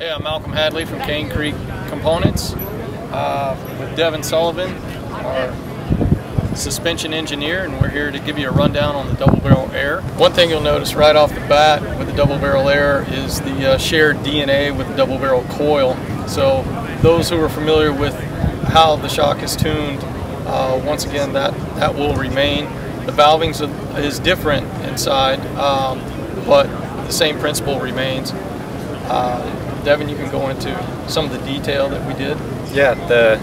Okay, I'm Malcolm Hadley from Cane Creek Components with Devin Sullivan, our suspension engineer, and we're here to give you a rundown on the double barrel air. One thing you'll notice right off the bat with the double barrel air is the shared DNA with the double barrel coil. So those who are familiar with how the shock is tuned, once again that will remain. The valving is different inside, but the same principle remains. Devin, you can go into some of the detail that we did. Yeah, the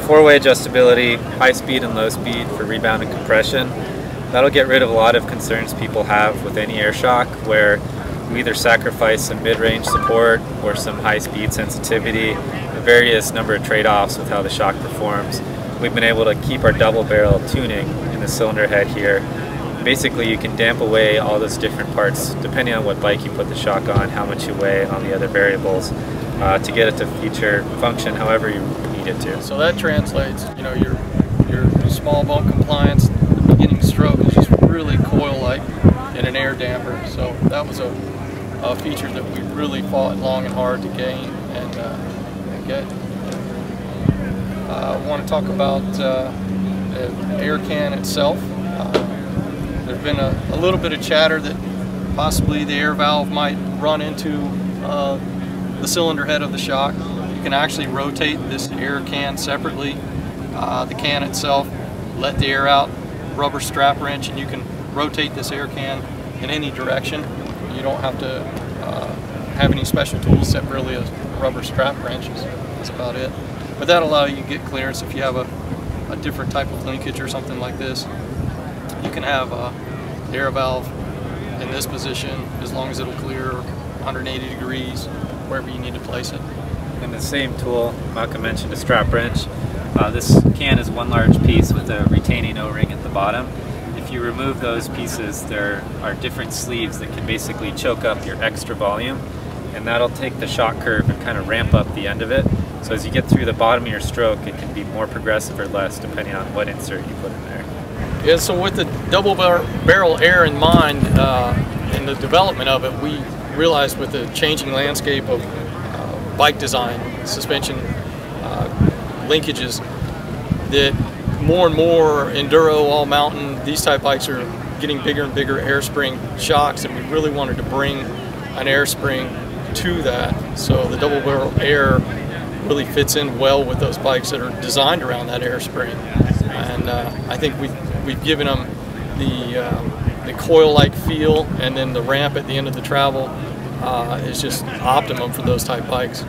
four-way adjustability, high speed and low speed for rebound and compression. That'll get rid of a lot of concerns people have with any air shock, where we either sacrifice some mid-range support or some high-speed sensitivity, a various number of trade-offs with how the shock performs. We've been able to keep our double barrel tuning in the cylinder head here. Basically, you can damp away all those different parts depending on what bike you put the shock on, how much you weigh on the other variables, to get it to feature function however you need it to. So that translates, you know, your small bulk compliance, the beginning stroke is just really coil-like in an air damper. So that was a feature that we really fought long and hard to gain and get. I want to talk about the air can itself. There's been a little bit of chatter that possibly the air valve might run into the cylinder head of the shock. You can actually rotate this air can separately. The can itself, let the air out, rubber strap wrench, and you can rotate this air can in any direction. You don't have to have any special tools except really a rubber strap wrench. That's about it. But that'll allow you to get clearance if you have a different type of linkage or something like this. You can have the air valve in this position as long as it'll clear 180 degrees wherever you need to place it. And the same tool, Malcolm mentioned a strap wrench. This can is one large piece with a retaining O-ring at the bottom. If you remove those pieces, there are different sleeves that can basically choke up your extra volume, and that'll take the shock curve and kind of ramp up the end of it. So as you get through the bottom of your stroke, it can be more progressive or less depending on what insert you put in there. Yeah, so with the double barrel air in mind, in the development of it, we realized with the changing landscape of bike design, suspension linkages, that more and more enduro, all mountain, these type bikes are getting bigger and bigger air spring shocks, and we really wanted to bring an air spring to that. So the double barrel air really fits in well with those bikes that are designed around that air spring. And I think we've given them the coil-like feel, and then the ramp at the end of the travel is just optimum for those type bikes.